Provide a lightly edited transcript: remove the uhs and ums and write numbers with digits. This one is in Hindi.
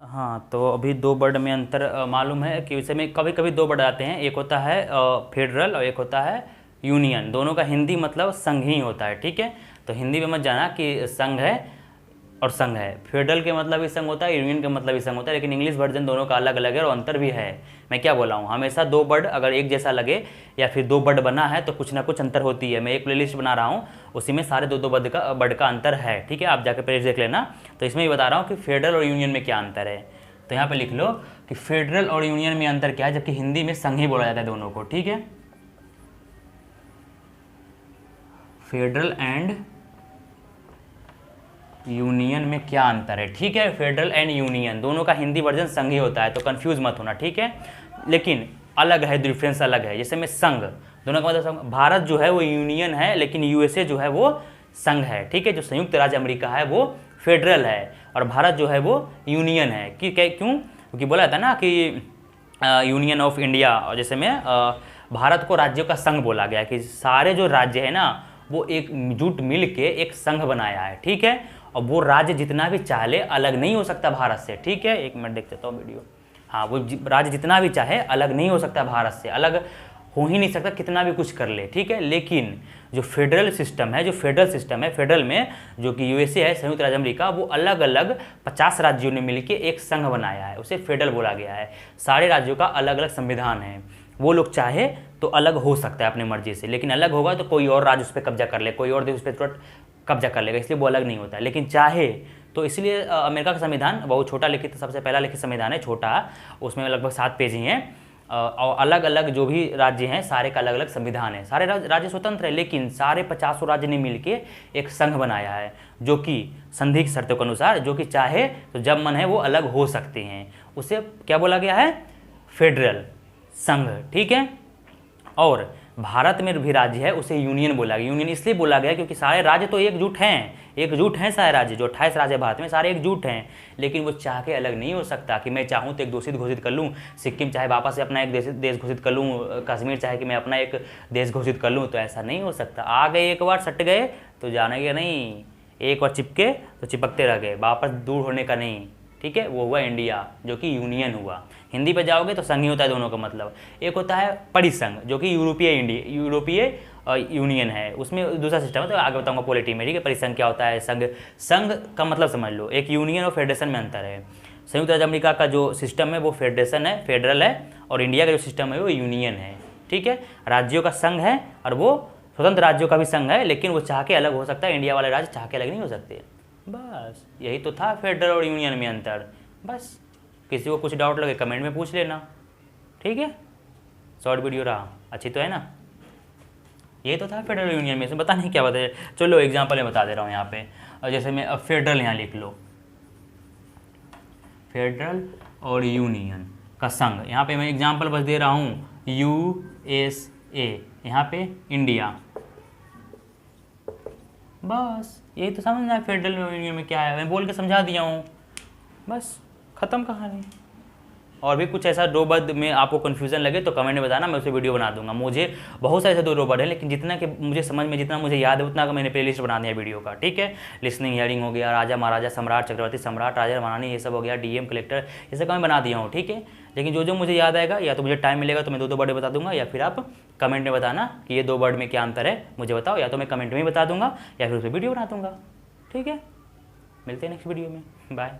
हाँ, तो अभी दो वर्ड में अंतर मालूम है कि उसे में कभी कभी दो वर्ड आते हैं, एक होता है फेडरल और एक होता है यूनियन। दोनों का हिंदी मतलब संघ ही होता है, ठीक है। तो हिंदी में मत जाना कि संघ है और संघ है। फेडरल के मतलब भी संघ होता है, यूनियन का मतलब भी संघ होता है, लेकिन इंग्लिश वर्जन दोनों का अलग अलग है और अंतर भी है। मैं क्या बोला हूँ, हमेशा दो वर्ड अगर एक जैसा लगे या फिर दो वर्ड बना है तो कुछ ना कुछ अंतर होती है। मैं एक प्लेलिस्ट बना रहा हूँ, उसी में सारे दो दो वर्ड का अंतर है, ठीक है। आप जाकर प्लेलिस्ट देख लेना। तो इसमें भी बता रहा हूँ कि फेडरल और यूनियन में क्या अंतर है। तो यहाँ पे लिख लो कि फेडरल और यूनियन में अंतर क्या है, जबकि हिंदी में संघ ही बोला जाता है दोनों को, ठीक है। फेडरल एंड यूनियन में क्या अंतर है, ठीक है। फेडरल एंड यूनियन दोनों का हिंदी वर्जन संघ ही होता है, तो कंफ्यूज मत होना, ठीक है। लेकिन अलग है, डिफरेंस अलग है। जैसे में संघ, दोनों का मतलब संघ। भारत जो है वो यूनियन है, लेकिन यूएसए जो है वो संघ है, ठीक है। जो संयुक्त राज्य अमेरिका है वो फेडरल है और भारत जो है वो यूनियन है। क्यों? क्योंकि बोला था ना कि यूनियन ऑफ इंडिया, और जैसे में भारत को राज्यों का संघ बोला गया कि सारे जो राज्य है ना वो एकजुट मिल के एक संघ बनाया है, ठीक है। और वो राज्य जितना भी चाहे अलग नहीं हो सकता भारत से, ठीक है। एक मिनट देख लेता हूँ वीडियो। हाँ, वो राज्य जितना भी चाहे अलग नहीं हो सकता भारत से, अलग हो ही नहीं सकता कितना भी कुछ कर ले, ठीक है। लेकिन जो फेडरल सिस्टम है, फेडरल में जो कि यूएसए है, संयुक्त राज्य अमेरिका, वो अलग अलग 50 राज्यों ने मिलकर एक संघ बनाया है, उसे फेडरल बोला गया है। सारे राज्यों का अलग अलग संविधान है। वो लोग चाहे तो अलग हो सकता है अपनी मर्जी से, लेकिन अलग होगा तो कोई और राज्य उस पर कब्जा कर ले, कोई और देश उस पर तुरंत कब्जा कर लेगा, इसलिए वो अलग नहीं होता है। लेकिन चाहे तो इसलिए अमेरिका का संविधान बहुत छोटा लिखित, सबसे पहला लिखित संविधान है, छोटा, उसमें लगभग 7 पेज ही हैं। और अलग अलग जो भी राज्य हैं सारे का अलग अलग संविधान है। सारे राज्य स्वतंत्र है, लेकिन सारे 50 राज्य ने मिलकर एक संघ बनाया है, जो कि संधि की शर्तों के अनुसार, जो कि चाहे तो जब मन है वो अलग हो सकते हैं। उसे क्या बोला गया है? फेडरल, संघ, ठीक है। और भारत में भी राज्य है उसे यूनियन बोला गया। यूनियन इसलिए बोला गया क्योंकि सारे राज्य तो एकजुट हैं सारे राज्य, जो 28 राज्य भारत में, सारे एकजुट हैं। लेकिन वो चाह के अलग नहीं हो सकता कि मैं चाहूँ तो एक देश घोषित कर लूँ, सिक्किम चाहे वापस से अपना एक देश घोषित कर लूँ, कश्मीर चाहे कि मैं अपना एक देश घोषित कर लूँ, तो ऐसा नहीं हो सकता। आ गए एक बार, सट गए तो जानेंगे नहीं, एक बार चिपके तो चिपकते रह गए, वापस दूर होने का नहीं, ठीक है। वो हुआ इंडिया, जो कि यूनियन हुआ। हिंदी पे जाओगे तो संघ ही होता है दोनों का मतलब। एक होता है परिसंघ, जो कि यूरोपीय यूनियन है, उसमें दूसरा सिस्टम है, तो आगे बताऊंगा पॉलिटी में, ठीक है। परिसंघ क्या होता है? संघ का मतलब समझ लो, एक यूनियन और फेडरेशन में अंतर है। संयुक्त राज्य अमेरिका का जो सिस्टम है वो फेडरेशन है, फेडरल है, और इंडिया का जो सिस्टम है वो यूनियन है, ठीक है। राज्यों का संघ है और वो स्वतंत्र राज्यों का भी संघ है, लेकिन वो चाह के अलग हो सकता है। इंडिया वाले राज्य चाह के अलग नहीं हो सकते। बस यही तो था फेडरल और यूनियन में अंतर। बस किसी को कुछ डाउट लगे कमेंट में पूछ लेना, ठीक है। शॉर्ट वीडियो रहा, अच्छी तो है ना। ये तो था फेडरल यूनियन में, इसमें पता नहीं क्या बताया। चलो एग्जांपल मैं बता दे रहा हूँ यहाँ पे। जैसे मैं अब फेडरल यहाँ लिख लो, फेडरल और यूनियन का संघ। यहाँ पे मैं एग्जांपल बस दे रहा हूँ, USA, यहाँ पे इंडिया। बस यही तो समझना है फेडरल और यूनियन में क्या है, मैं बोल के समझा दिया हूँ, बस खत्म कहानी। और भी कुछ ऐसा दो वर्ड में आपको कन्फ्यूजन लगे तो कमेंट में बताना, मैं उसे वीडियो बना दूंगा। मुझे बहुत सारे ऐसे दो वर्ड है, लेकिन जितना कि मुझे समझ में, जितना मुझे याद है उतना का मैंने प्लेलिस्ट बना दिया वीडियो का, ठीक है। लिसनिंग, हियरिंग हो गया, राजा महाराजा, सम्राट, चक्रवर्ती, सम्राट, राजा महारानी, ये सब हो गया, DM, कलेक्टर, ये सब का मैं बना दिया हूँ, ठीक है। लेकिन जो जो मुझे याद आएगा, या तो मुझे टाइम मिलेगा तो मैं दो वर्ड बता दूंगा, या फिर आप कमेंट में बताना कि ये दो वर्ड में क्या अंतर है मुझे बताओ, या तो मैं कमेंट में ही बता दूंगा या फिर उसे वीडियो बना दूंगा, ठीक है। मिलते हैं नेक्स्ट वीडियो में, बाय।